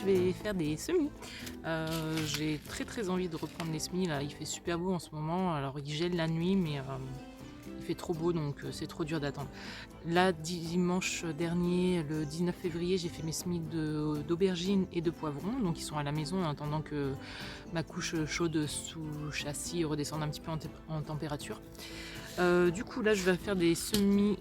je vais faire des semis. J'ai très envie de reprendre les semis là, il fait super beau en ce moment, alors il gèle la nuit mais il fait trop beau donc c'est trop dur d'attendre. Là dimanche dernier, le 19 février, j'ai fait mes semis d'aubergines et de poivrons, donc ils sont à la maison en attendant que ma couche chaude sous châssis redescende un petit peu en température. Du coup là je vais faire des semis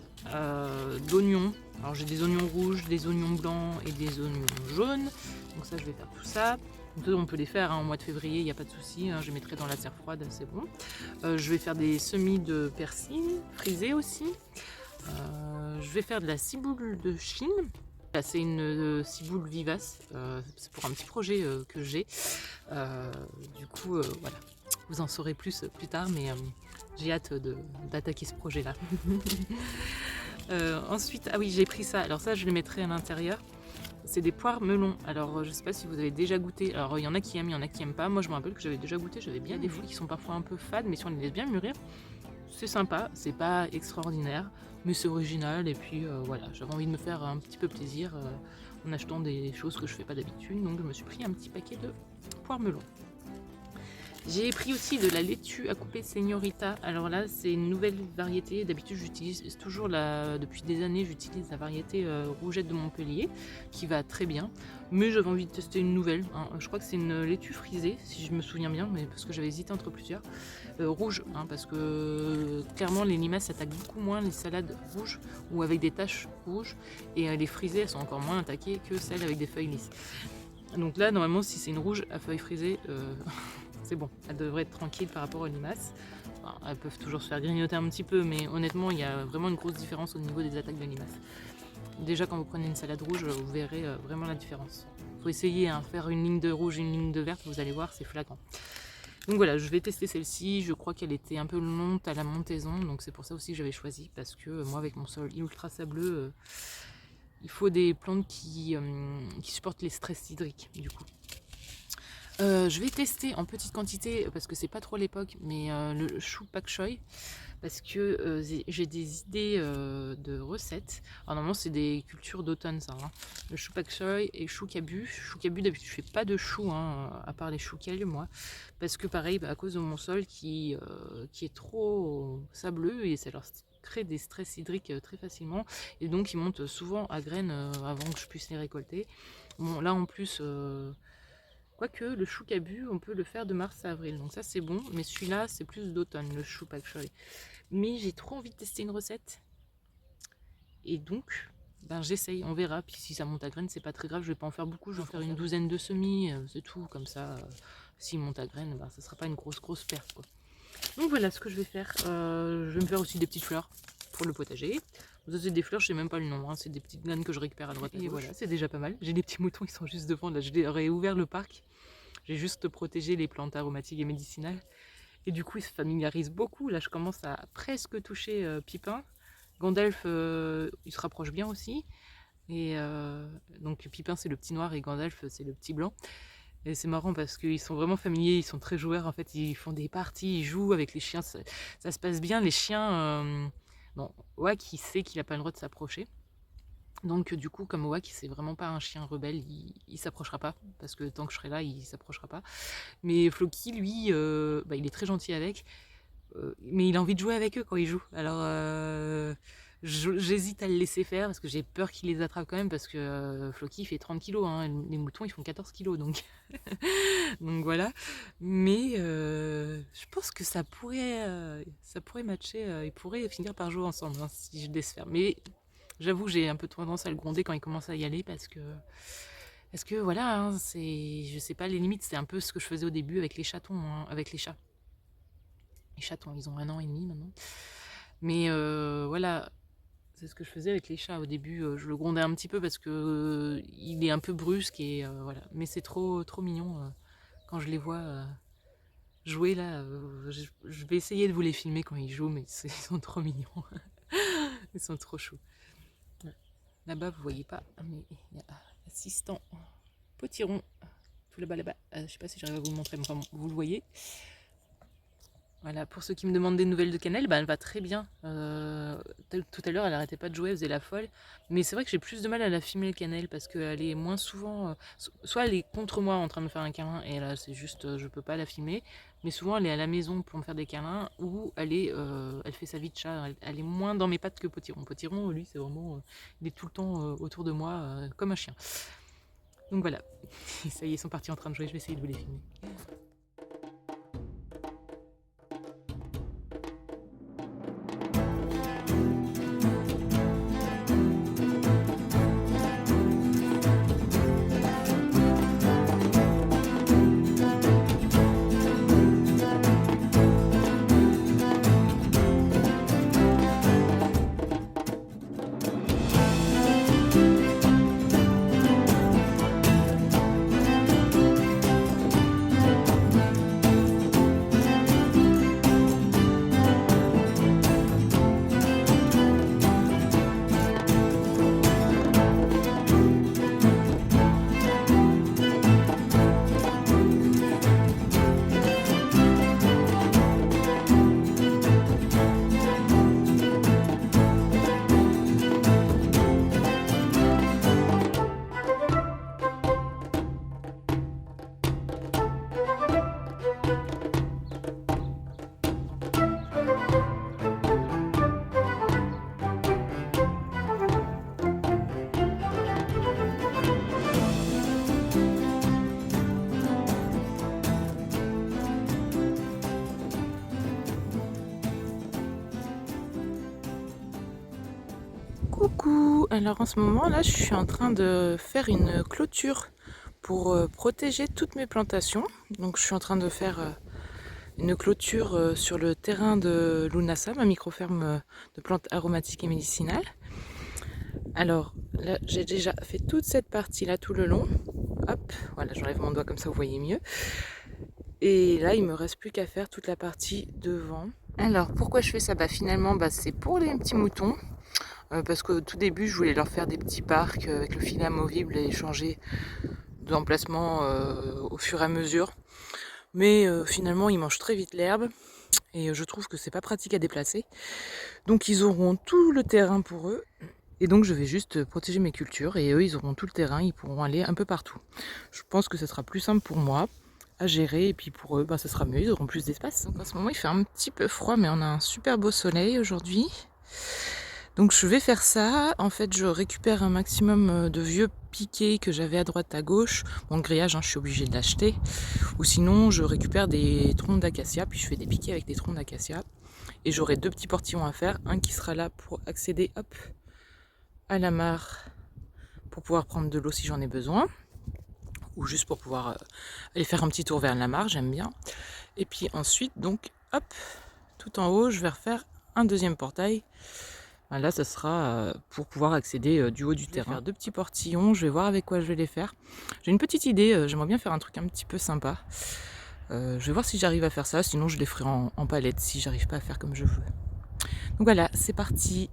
d'oignons. Alors j'ai des oignons rouges, des oignons blancs et des oignons jaunes. Donc ça je vais faire tout ça. Donc, on peut les faire au mois de février, il n'y a pas de souci, je les mettrai dans la serre froide, c'est bon. Je vais faire des semis de persil frisés aussi. Je vais faire de la ciboule de Chine. C'est une ciboule vivace, c'est pour un petit projet que j'ai. Du coup voilà, vous en saurez plus tard, mais j'ai hâte d'attaquer ce projet là. Ensuite, ah oui, j'ai pris ça, alors ça je le mettrai à l'intérieur. C'est des poires melons. Alors je sais pas si vous avez déjà goûté. Alors il y en a qui aiment, il y en a qui aiment pas. Moi je me rappelle que j'avais déjà goûté, j'avais bien des fruits qui sont parfois un peu fades, mais si on les laisse bien mûrir, c'est sympa, c'est pas extraordinaire, mais c'est original. Et puis voilà, j'avais envie de me faire un petit peu plaisir en achetant des choses que je fais pas d'habitude, donc je me suis pris un petit paquet de poires melons. J'ai pris aussi de la laitue à couper Señorita. Alors là, c'est une nouvelle variété. D'habitude, j'utilise toujours depuis des années, j'utilise la variété Rougette de Montpellier, qui va très bien. Mais j'avais envie de tester une nouvelle. Je crois que c'est une laitue frisée, si je me souviens bien, mais parce que j'avais hésité entre plusieurs. Rouge, parce que clairement, les limaces attaquent beaucoup moins les salades rouges ou avec des taches rouges. Et les frisées, elles sont encore moins attaquées que celles avec des feuilles lisses. Donc là, normalement, si c'est une rouge à feuilles frisées, c'est bon, elles devraient être tranquilles par rapport aux limaces. Enfin, elles peuvent toujours se faire grignoter un petit peu, mais honnêtement, il y a vraiment une grosse différence au niveau des attaques de limaces. Déjà, quand vous prenez une salade rouge, vous verrez vraiment la différence. Il faut essayer, faire une ligne de rouge, une ligne de verte, vous allez voir, c'est flagrant. Donc voilà, je vais tester celle-ci. Je crois qu'elle était un peu lente à la montaison, donc c'est pour ça aussi que j'avais choisi, parce que moi, avec mon sol ultra sableux, il faut des plantes qui supportent les stress hydriques, du coup. Je vais tester en petite quantité, parce que c'est pas trop l'époque, mais le chou pak choi, parce que j'ai des idées de recettes. Alors normalement c'est des cultures d'automne ça, le chou pak choi et chou cabu. Chou cabu d'habitude je fais pas de chou, à part les choux kale moi, parce que pareil à cause de mon sol qui est trop sableux et ça leur crée des stress hydriques très facilement, et donc ils montent souvent à graines avant que je puisse les récolter. Bon là en plus quoique le chou cabu, on peut le faire de mars à avril, donc ça c'est bon, mais celui-là c'est plus d'automne, le chou pak choi. Mais j'ai trop envie de tester une recette, et donc j'essaye, on verra, puis si ça monte à graines c'est pas très grave, je vais pas en faire beaucoup, je vais en faire une douzaine de semis, c'est tout, comme ça, s'il monte à graines, ça sera pas une grosse perte quoi. Donc voilà ce que je vais faire, je vais me faire aussi des petites fleurs pour le potager. Ça c'est des fleurs, je sais même pas le nom, c'est des petites graines que je récupère à droite et voilà, c'est déjà pas mal. J'ai des petits moutons qui sont juste devant, là je leur ai ouvert le parc. J'ai juste protégé les plantes aromatiques et médicinales. Et du coup, ils se familiarisent beaucoup. Là, je commence à presque toucher Pipin. Gandalf, il se rapproche bien aussi. Et donc, Pipin, c'est le petit noir et Gandalf, c'est le petit blanc. Et c'est marrant parce qu'ils sont vraiment familiers, ils sont très joueurs. En fait, ils font des parties, ils jouent avec les chiens. Ça se passe bien. Les chiens, bon, Oak, il sait qu'il n'a pas le droit de s'approcher. Donc du coup, comme Oak, c'est vraiment pas un chien rebelle, il s'approchera pas, parce que tant que je serai là, il s'approchera pas. Mais Floki, lui, il est très gentil avec, mais il a envie de jouer avec eux quand il joue. Alors j'hésite à le laisser faire, parce que j'ai peur qu'il les attrape quand même, parce que Floki fait 30 kilos, les moutons ils font 14 kilos, donc, donc voilà. Mais je pense que ça pourrait matcher, ils pourraient finir par jouer ensemble, si je laisse faire. Mais j'avoue, j'ai un peu tendance à le gronder quand il commence à y aller, parce que voilà, je sais pas, les limites, c'est un peu ce que je faisais au début avec les chatons, avec les chats. Les chatons, ils ont 1 an et demi maintenant. Mais voilà, c'est ce que je faisais avec les chats au début. Je le grondais un petit peu parce que il est un peu brusque et voilà. Mais c'est trop mignon quand je les vois jouer là. Je vais essayer de vous les filmer quand ils jouent, mais ils sont trop mignons. Ils sont trop choux. Là-bas, vous voyez pas, mais il y a l'assistant potiron tout là-bas. Je sais pas si j'arrive à vous le montrer, mais enfin, vous le voyez. Voilà, pour ceux qui me demandent des nouvelles de Cannelle, bah, elle va très bien. Tout à l'heure, elle arrêtait pas de jouer, elle faisait la folle. Mais c'est vrai que j'ai plus de mal à la filmer, Cannelle, parce qu'elle est moins souvent... soit elle est contre moi en train de me faire un câlin, et là, c'est juste, je peux pas la filmer. Mais souvent, elle est à la maison pour me faire des câlins, ou elle fait sa vie de chat. Elle est moins dans mes pattes que Potiron. Potiron, lui, c'est vraiment... il est tout le temps autour de moi, comme un chien. Donc voilà. Et ça y est, ils sont partis en train de jouer, je vais essayer de vous les filmer. Coucou! Alors en ce moment là, je suis en train de faire une clôture pour protéger toutes mes plantations. Donc je suis en train de faire une clôture sur le terrain de Lunasa, ma micro-ferme de plantes aromatiques et médicinales. Alors là, j'ai déjà fait toute cette partie là tout le long. Hop, voilà, j'enlève mon doigt comme ça vous voyez mieux. Et là, il me reste plus qu'à faire toute la partie devant. Alors pourquoi je fais ça? Finalement, c'est pour les petits moutons. Parce qu'au tout début, je voulais leur faire des petits parcs avec le filet amovible et changer d'emplacement au fur et à mesure. Mais finalement, ils mangent très vite l'herbe et je trouve que c'est pas pratique à déplacer. Donc ils auront tout le terrain pour eux. Et donc je vais juste protéger mes cultures et eux, ils auront tout le terrain, ils pourront aller un peu partout. Je pense que ce sera plus simple pour moi à gérer et puis pour eux, ce sera mieux, ils auront plus d'espace. Donc en ce moment, il fait un petit peu froid, mais on a un super beau soleil aujourd'hui. Donc je vais faire ça, en fait je récupère un maximum de vieux piquets que j'avais à droite à gauche. Bon le grillage, je suis obligée de l'acheter. Ou sinon je récupère des troncs d'acacia, puis je fais des piquets avec des troncs d'acacia. Et j'aurai 2 petits portillons à faire, un qui sera là pour accéder à la mare, pour pouvoir prendre de l'eau si j'en ai besoin. Ou juste pour pouvoir aller faire un petit tour vers la mare, j'aime bien. Et puis ensuite, donc hop, tout en haut, je vais refaire un deuxième portail. Là, ça sera pour pouvoir accéder du haut du terrain. Je vais faire 2 petits portillons, je vais voir avec quoi je vais les faire. J'ai une petite idée, j'aimerais bien faire un truc un petit peu sympa. Je vais voir si j'arrive à faire ça, sinon je les ferai en palette si j'arrive pas à faire comme je veux. Donc voilà, c'est parti.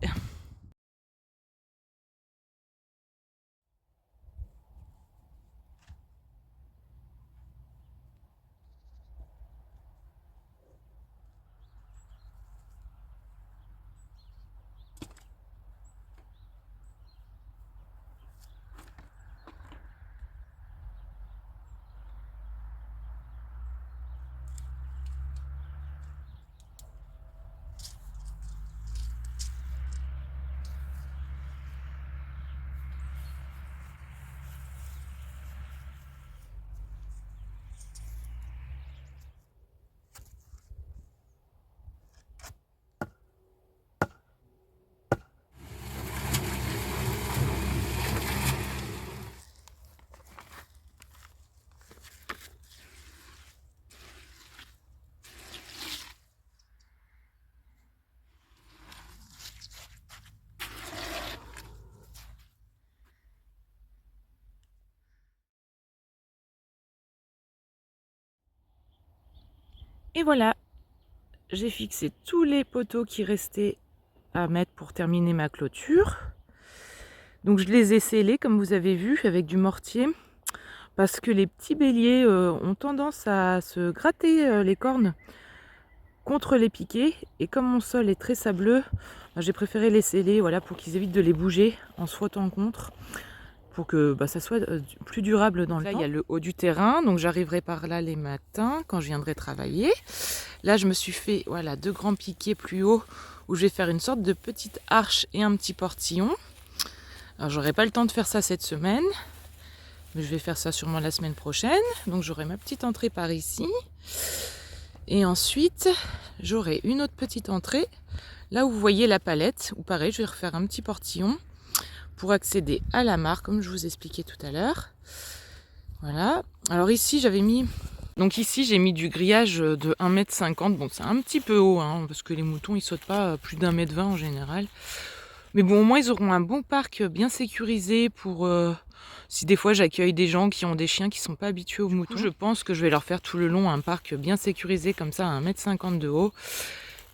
Et voilà, j'ai fixé tous les poteaux qui restaient à mettre pour terminer ma clôture. Donc je les ai scellés comme vous avez vu avec du mortier parce que les petits béliers ont tendance à se gratter les cornes contre les piquets. Et comme mon sol est très sableux, j'ai préféré les sceller, voilà, pour qu'ils évitent de les bouger en se frottant contre, pour que ça soit plus durable dans le temps. Là, il y a le haut du terrain, donc j'arriverai par là les matins quand je viendrai travailler. Là, je me suis fait, voilà, 2 grands piquets plus haut où je vais faire une sorte de petite arche et un petit portillon. Alors, j'aurai pas le temps de faire ça cette semaine, mais je vais faire ça sûrement la semaine prochaine. Donc, j'aurai ma petite entrée par ici. Et ensuite, j'aurai une autre petite entrée, là où vous voyez la palette, où pareil, je vais refaire un petit portillon pour accéder à la mare, comme je vous expliquais tout à l'heure. Voilà. Alors ici, j'avais mis... Donc ici, j'ai mis du grillage de 1,50 m. Bon, c'est un petit peu haut, hein, parce que les moutons, ils sautent pas plus d'1,20 m en général. Mais bon, au moins, ils auront un bon parc bien sécurisé pour... si des fois, j'accueille des gens qui ont des chiens qui sont pas habitués aux moutons, je pense que je vais leur faire tout le long un parc bien sécurisé, comme ça, à 1,50 m de haut.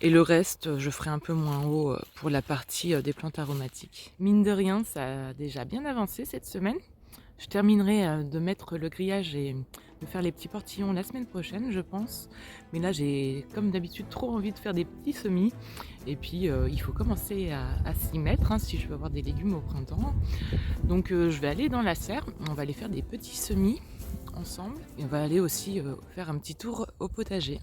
Et le reste, je ferai un peu moins haut pour la partie des plantes aromatiques. Mine de rien, ça a déjà bien avancé cette semaine. Je terminerai de mettre le grillage et de faire les petits portillons la semaine prochaine, je pense. Mais là, j'ai comme d'habitude trop envie de faire des petits semis. Et puis, il faut commencer à s'y mettre hein, si je veux avoir des légumes au printemps. Donc, je vais aller dans la serre. On va aller faire des petits semis ensemble. Et on va aller aussi faire un petit tour au potager.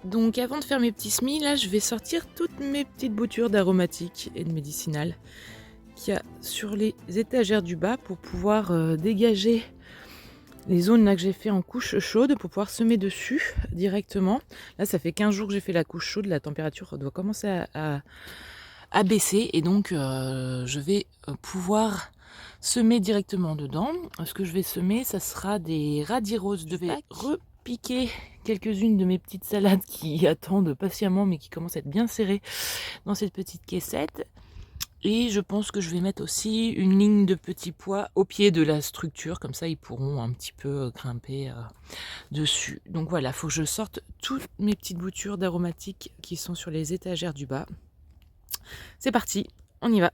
Donc avant de faire mes petits semis, là je vais sortir toutes mes petites boutures d'aromatiques et de médicinales qu'il y a sur les étagères du bas pour pouvoir dégager les zones là que j'ai fait en couche chaude pour pouvoir semer dessus directement. Là ça fait 15 jours que j'ai fait la couche chaude, la température doit commencer à baisser et donc je vais pouvoir semer directement dedans. Ce que je vais semer, ça sera des radis roses de Pâques. Repiquer quelques-unes de mes petites salades qui attendent patiemment mais qui commencent à être bien serrées dans cette petite caissette. Et je pense que je vais mettre aussi une ligne de petits pois au pied de la structure, comme ça ils pourront un petit peu grimper dessus. Donc voilà, il faut que je sorte toutes mes petites boutures d'aromatiques qui sont sur les étagères du bas. C'est parti, on y va.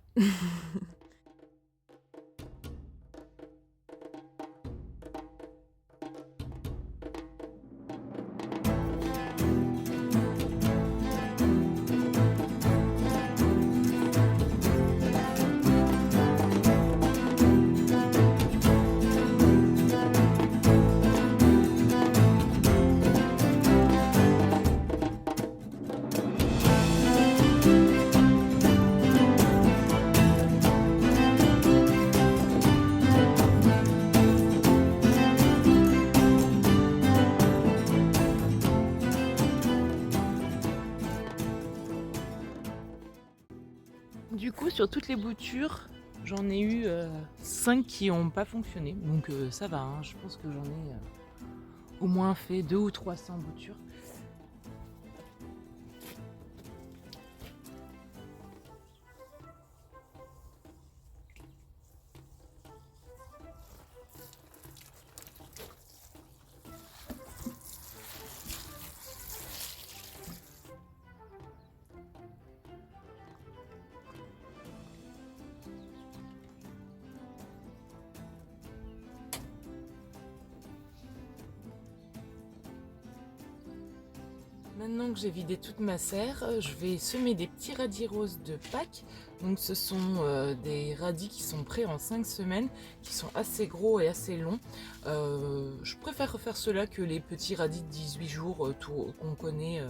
Du coup, sur toutes les boutures, j'en ai eu 5 qui n'ont pas fonctionné. Donc ça va, hein, je pense que j'en ai au moins fait 200 ou 300 boutures. Maintenant que j'ai vidé toute ma serre, je vais semer des petits radis roses de Pâques. Donc ce sont des radis qui sont prêts en 5 semaines, qui sont assez gros et assez longs. Je préfère faire cela que les petits radis de 18 jours qu'on connaît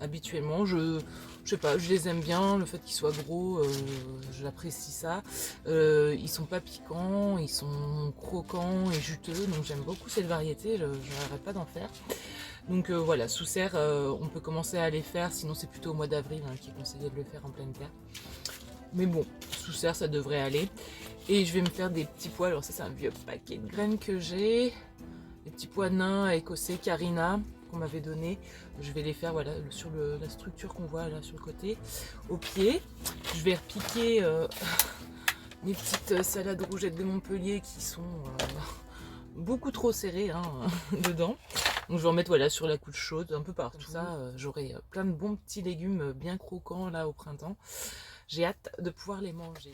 habituellement. Je sais pas, je les aime bien, le fait qu'ils soient gros, j'apprécie ça. Ils sont pas piquants, ils sont croquants et juteux, donc j'aime beaucoup cette variété, je n'arrête pas d'en faire. Donc voilà, sous serre, on peut commencer à les faire, sinon c'est plutôt au mois d'avril hein, qui est conseillé de le faire en pleine terre. Mais bon, sous serre ça devrait aller. Et je vais me faire des petits pois, alors ça c'est un vieux paquet de graines que j'ai. Des petits pois nains écossais Carina qu'on m'avait donné. Je vais les faire voilà, sur la structure qu'on voit là sur le côté, au pied. Je vais repiquer mes petites salades rougettes de Montpellier qui sont... beaucoup trop serré hein, dedans. Donc je vais en mettre voilà, sur la couche chaude, un peu partout. Comme ça, j'aurai plein de bons petits légumes bien croquants là au printemps. J'ai hâte de pouvoir les manger.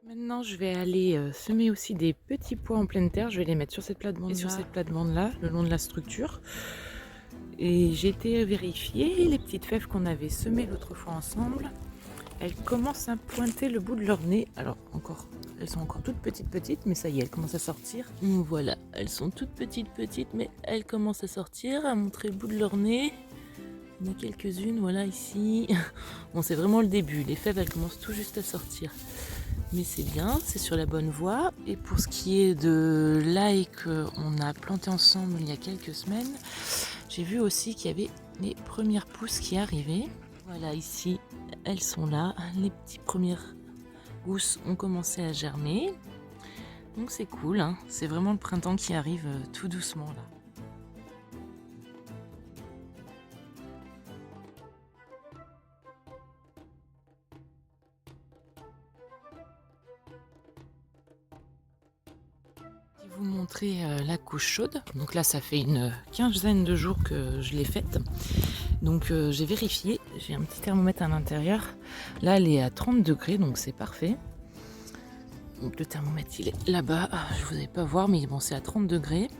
Maintenant, je vais aller semer aussi des petits pois en pleine terre. Je vais les mettre sur cette plate-bande et sur cette plate-bande-là, le long de la structure. Et j'ai été vérifier les petites fèves qu'on avait semées l'autre fois ensemble. Elles commencent à pointer le bout de leur nez. Alors, elles sont encore toutes petites, mais ça y est, elles commencent à sortir. Voilà, elles sont toutes petites, mais elles commencent à sortir, à montrer le bout de leur nez. Il y en a quelques-unes, voilà, ici. Bon, c'est vraiment le début. Les fèves, elles commencent tout juste à sortir. Mais c'est bien, c'est sur la bonne voie. Et pour ce qui est de l'ail qu'on a planté ensemble il y a quelques semaines, j'ai vu aussi qu'il y avait les premières pousses qui arrivaient. Voilà, ici, elles sont là. Les petites premières gousses ont commencé à germer. Donc c'est cool, hein. C'est vraiment le printemps qui arrive tout doucement là. Vous montrer la couche chaude. Donc là, ça fait une quinzaine de jours que je l'ai faite. Donc j'ai vérifié, j'ai un petit thermomètre à l'intérieur. Là, elle est à 30 degrés, donc c'est parfait. Donc le thermomètre, il est là-bas. Je ne vous ai pas voir, mais bon, c'est à 30 degrés.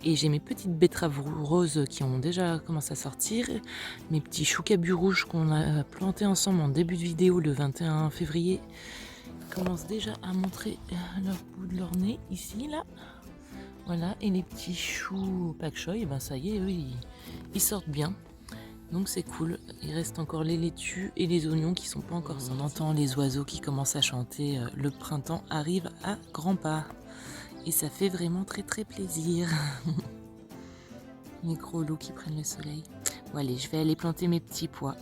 Et j'ai mes petites betteraves roses qui ont déjà commencé à sortir. Mes petits choucabus rouges qu'on a plantés ensemble en début de vidéo le 21 février. Commencent déjà à montrer leur bout de leur nez ici là, voilà, et les petits choux pak choi, ben ça y est, eux ils sortent bien, donc c'est cool. Il reste encore les laitues et les oignons qui sont pas encore sortis. On entend les oiseaux qui commencent à chanter, le printemps arrive à grands pas et ça fait vraiment très plaisir. Les gros loups qui prennent le soleil. Bon allez, je vais aller planter mes petits pois.